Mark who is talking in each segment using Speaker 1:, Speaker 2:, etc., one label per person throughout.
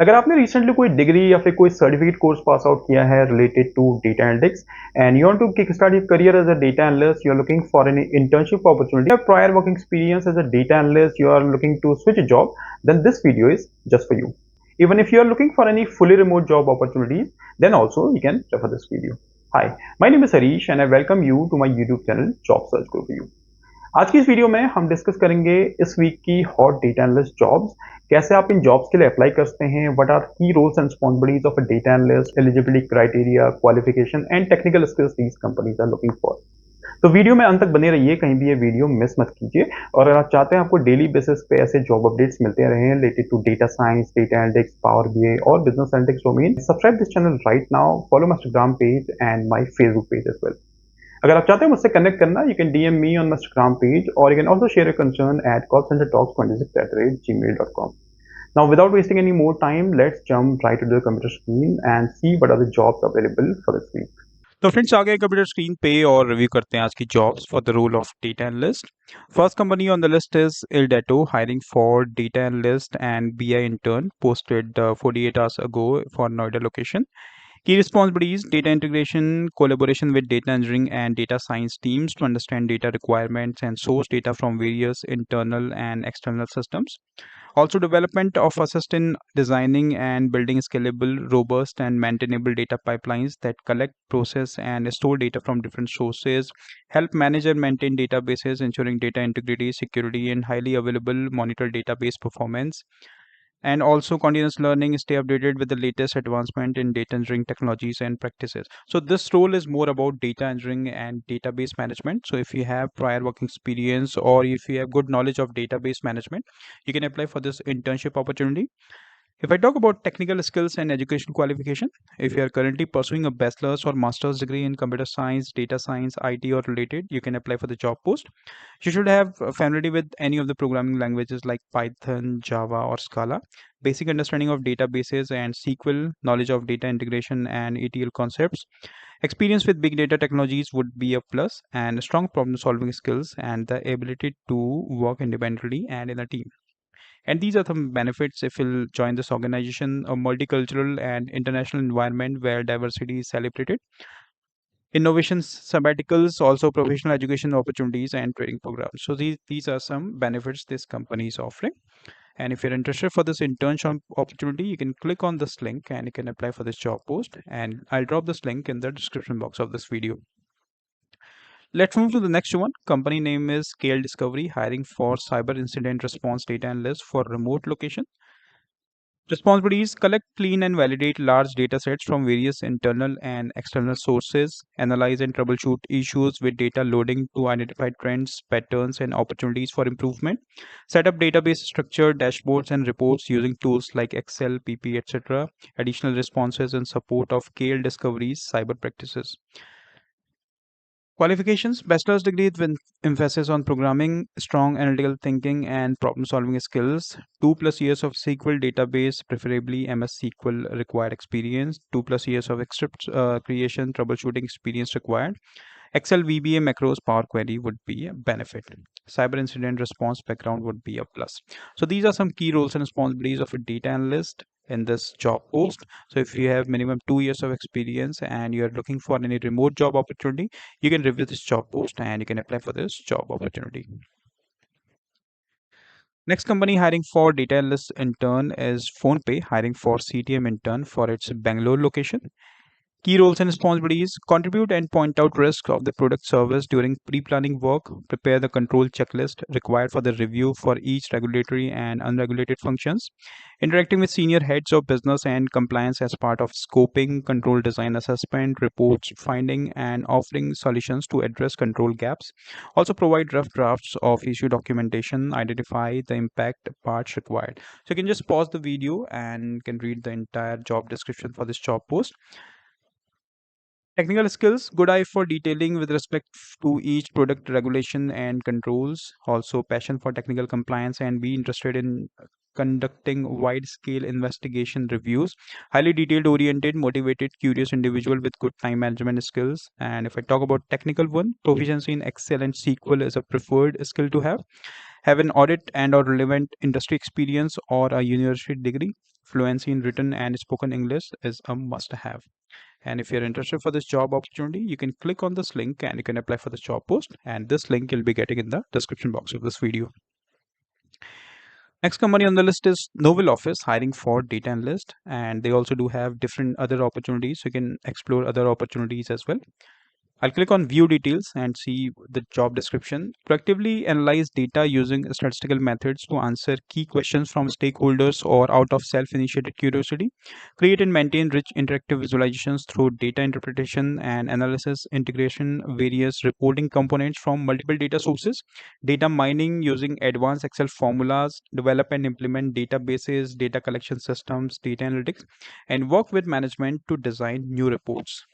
Speaker 1: अगर आपने रिसेंटली कोई डिग्री या फिर कोई सर्टिफिकेट कोर्स पास आउट किया है related to data analytics and you want to kick start your career as a data analyst, you are looking for an internship opportunity, have prior working experience as a data analyst, you are looking to switch a job, then this video is just for you. Even if you are looking for any fully remote job opportunities, then also you can refer this video. Hi, my name is Harish and I welcome you to my YouTube channel Job Search Group for You. आज की इस video में हम discuss करेंगे इस week की hot data analyst jobs, कैसे आप इन जॉब्स के लिए अप्लाई कर सकते हैं, what are key roles and responsibilities of a data analyst, eligibility criteria, qualification and technical skills these companies are looking for. तो वीडियो में अंत तक बने रहिए, कहीं भी ये वीडियो मिस मत कीजिए। और अगर आप चाहते हैं आपको डेली बेसिस पे ऐसे जॉब अपडेट्स मिलते रहे related to data science, data analytics, power BI और business analytics domain, subscribe this channel right now, follow my Instagram page and my Facebook page as well. अगर आप चाहते हैं मुझसे कनेक्ट करना, you can DM me on my Instagram page और you can also share your concern at callcentertalks26@gmail.com. Now, without wasting any more time, let's jump right to the computer screen and see what are the jobs available for this week.
Speaker 2: तो friends आ गए computer screen पे और review करते हैं आज की jobs for the role of data analyst. First company on the list is Irdeto, hiring for data analyst and BI intern, posted 48 hours ago for Noida location. Key responsibilities: data integration, collaboration with data engineering and data science teams to understand data requirements and source data from various internal and external systems. Also, development of assist in designing and building scalable, robust, and maintainable data pipelines that collect, process, and store data from different sources. Help manage and maintain databases, ensuring data integrity, security, and highly available monitor database performance. And also continuous learning, stay updated with the latest advancement in data engineering technologies and practices. So this role is more about data engineering and database management. So if you have prior working experience or if you have good knowledge of database management, you can apply for this internship opportunity. If I talk about technical skills and education qualification, if you are currently pursuing a bachelor's or master's degree in computer science, data science, IT or related, you can apply for the job post. You should have familiarity with any of the programming languages like Python, Java or Scala, basic understanding of databases and SQL, knowledge of data integration and ETL concepts. Experience with big data technologies would be a plus, and strong problem solving skills and the ability to work independently and in a team. And these are some benefits if you'll join this organization: a multicultural and international environment where diversity is celebrated, innovations, sabbaticals, also professional education opportunities and training programs. So these are some benefits this company is offering. And if you're interested for this internship opportunity, you can click on this link and you can apply for this job post. And I'll drop this link in the description box of this video. Let's move to the next one. Company name is Scale Discovery, hiring for cyber incident response data analyst for remote location. Responsibilities: collect, clean, and validate large data sets from various internal and external sources, analyze and troubleshoot issues with data loading to identify trends, patterns, and opportunities for improvement, set up database structure, dashboards, and reports using tools like Excel, PP, etc., additional responses and support of scale discoveries, cyber practices. Qualifications: bachelor's degree with emphasis on programming, strong analytical thinking, and problem solving skills. 2+ years of SQL database, preferably MS SQL required experience. 2+ years of script creation, troubleshooting experience required. Excel VBA macros Power Query would be a benefit. Cyber incident response background would be a plus. So these are some key roles and responsibilities of a data analyst in this job post. So if you have minimum 2 years of experience and you are looking for any remote job opportunity, you can review this job post and you can apply for this job opportunity. Next company hiring for data analyst intern is PhonePe, hiring for CTM intern for its Bangalore location. Key roles and responsibilities: contribute and point out risks of the product service during pre-planning work, prepare the control checklist required for the review for each regulatory and unregulated functions, interacting with senior heads of business and compliance as part of scoping, control design assessment, reports, finding, and offering solutions to address control gaps. Also provide rough drafts of issue documentation, identify the impact parts required. So you can just pause the video and can read the entire job description for this job post. Technical skills: good eye for detailing with respect to each product regulation and controls. Also passion for technical compliance and be interested in conducting wide-scale investigation reviews. Highly detailed oriented, motivated, curious individual with good time management skills. And if I talk about technical one, proficiency in Excel and SQL is a preferred skill to have. Have an audit and or relevant industry experience or a university degree. Fluency in written and spoken English is a must have. And if you're interested for this job opportunity, you can click on this link and you can apply for this job post. And this link you'll be getting in the description box of this video. Next company on the list is Novel Office, hiring for data analyst, and they also do have different other opportunities. So you can explore other opportunities as well. I'll click on view details and see the job description. Proactively analyze data using statistical methods to answer key questions from stakeholders or out of self-initiated curiosity. Create and maintain rich interactive visualizations through data interpretation and analysis, integration various reporting components from multiple data sources, data mining using advanced Excel formulas, develop and implement databases, data collection systems, data analytics, and work with management to design new reports.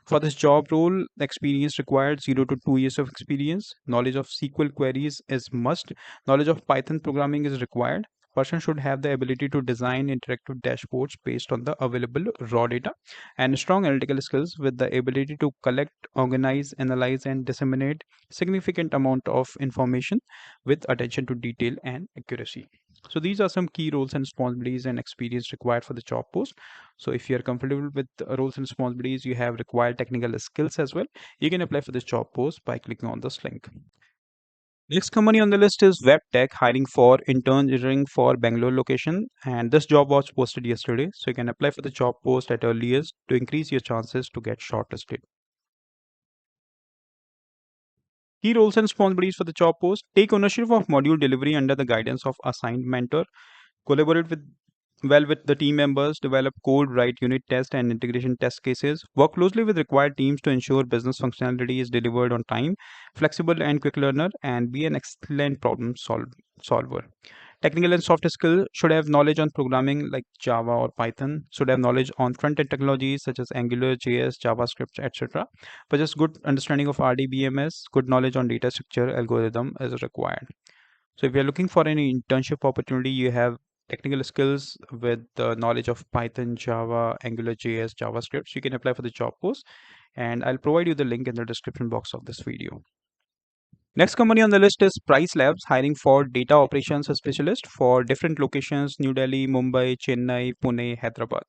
Speaker 2: For this job role, experience required 0 to 2 years of experience. Knowledge of SQL queries is must. Knowledge of Python programming is required. Person should have the ability to design interactive dashboards based on the available raw data and strong analytical skills with the ability to collect, organize, analyze, and disseminate significant amount of information with attention to detail and accuracy. So these are some key roles and responsibilities and experience required for the job post. So if you are comfortable with roles and responsibilities, you have required technical skills as well, you can apply for this job post by clicking on this link. Next company on the list is WABTECH, hiring for intern engineering for Bangalore location, and this job was posted yesterday, so you can apply for the job post at earliest to increase your chances to get shortlisted. Key roles and responsibilities for the job post: take ownership of module delivery under the guidance of assigned mentor, collaborate with the team members, develop code, write unit test and integration test cases, work closely with required teams to ensure business functionality is delivered on time, flexible and quick learner, and be an excellent solver. Technical and soft skill: should have knowledge on programming like Java or Python, should have knowledge on front-end technologies such as Angular, JS, JavaScript, etc. But just good understanding of RDBMS, good knowledge on data structure algorithm is required. So if you're looking for any internship opportunity, you have technical skills with the knowledge of Python, Java, Angular JS, JavaScript, you can apply for the job post, and I'll provide you the link in the description box of this video. Next company on the list is PRICELABS, hiring for data operations specialist for different locations: New Delhi, Mumbai, Chennai, Pune, Hyderabad.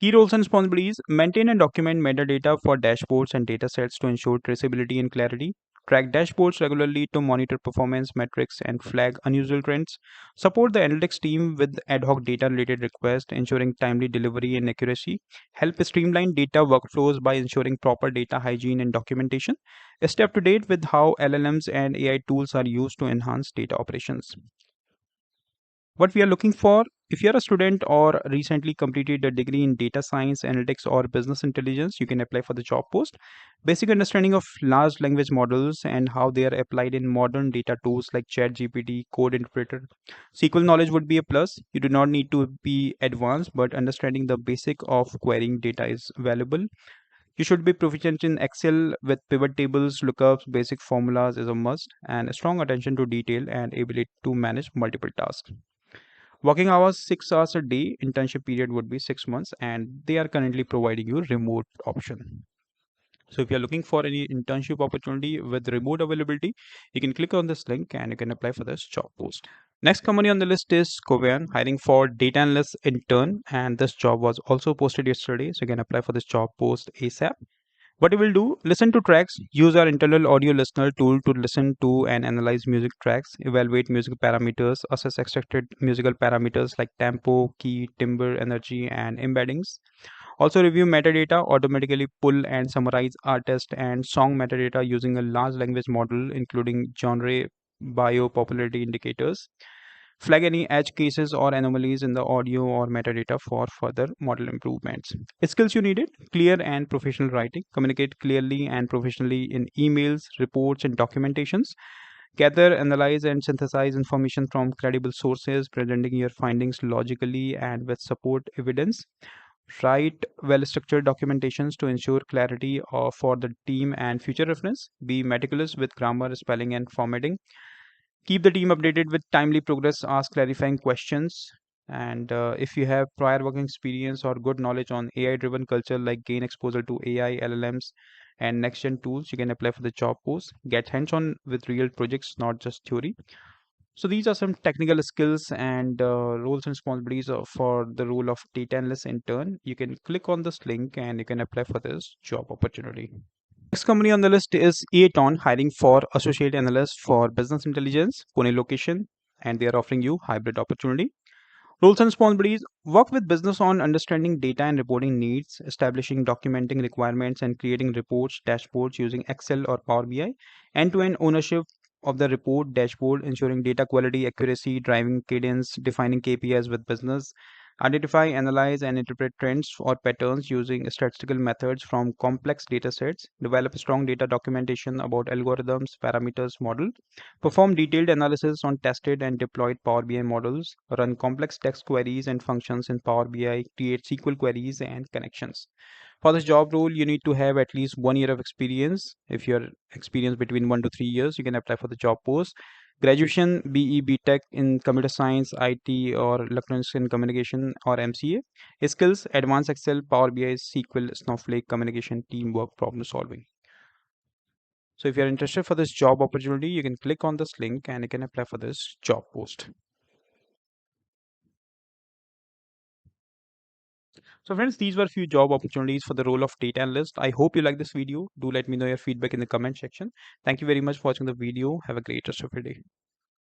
Speaker 2: Key roles and responsibilities: maintain and document metadata for dashboards and datasets to ensure traceability and clarity. Track dashboards regularly to monitor performance metrics and flag unusual trends. Support the analytics team with ad hoc data related requests, ensuring timely delivery and accuracy. Help streamline data workflows by ensuring proper data hygiene and documentation. Stay up to date with how LLMs and AI tools are used to enhance data operations. What we are looking for: if you are a student or recently completed a degree in data science, analytics, or business intelligence, you can apply for the job post. Basic understanding of large language models and how they are applied in modern data tools like ChatGPT, Code Interpreter. SQL knowledge would be a plus. You do not need to be advanced, but understanding the basic of querying data is valuable. You should be proficient in Excel with pivot tables, lookups, basic formulas is a must, and a strong attention to detail and ability to manage multiple tasks. Working hours 6 hours a day, internship period would be 6 months, and they are currently providing you remote option. So if you're looking for any internship opportunity with remote availability, you can click on this link and you can apply for this job post. Next company on the list is Covian, hiring for data analyst intern, and this job was also posted yesterday, so you can apply for this job post ASAP. What you will do: listen to tracks, use our internal audio listener tool to listen to and analyze music tracks, evaluate music parameters, assess extracted musical parameters like tempo, key, timbre, energy, and embeddings. Also review metadata, automatically pull and summarize artist and song metadata using a large language model, including genre, bio, popularity indicators. Flag any edge cases or anomalies in the audio or metadata for further model improvements. Skills you needed: clear and professional writing, communicate clearly and professionally in emails, reports, and documentations. Gather, analyze, and synthesize information from credible sources, presenting your findings logically and with support evidence. Write well structured documentations to ensure clarity for the team and future reference. Be meticulous with grammar, spelling, and formatting. Keep the team updated with timely progress, ask clarifying questions. And if you have prior working experience or good knowledge on AI driven culture, like gain exposure to AI, LLMs, and next gen tools, you can apply for the job post, get hands-on with real projects, not just theory. So these are some technical skills and roles and responsibilities for the role of data analyst intern. You can click on this link and you can apply for this job opportunity. Next company on the list is Elato, hiring for associate analyst for business intelligence, Pune location, and they are offering you hybrid opportunity. Roles and responsibilities: work with business on understanding data and reporting needs, establishing documenting requirements, and creating reports, dashboards using Excel or Power BI. End-to-end ownership of the report dashboard, ensuring data quality, accuracy, driving cadence, defining KPIs with business. Identify, analyze, and interpret trends or patterns using statistical methods from complex data sets. Develop strong data documentation about algorithms, parameters, model. Perform detailed analysis on tested and deployed Power BI models. Run complex text queries and functions in Power BI. Create SQL queries and connections. For this job role, you need to have at least 1 year of experience. If you're experienced between 1 to 3 years, you can apply for the job post. Graduation, BE, BTech in computer science, IT, or electronics and communication, or MCA. Skills: advanced Excel, Power BI, SQL, Snowflake, communication, teamwork, problem solving. So if you're interested for this job opportunity, you can click on this link and you can apply for this job post. So friends, these were a few job opportunities for the role of data analyst. I hope you like this video. Do let me know your feedback in the comment section. Thank you very much for watching the video. Have a great rest of your day.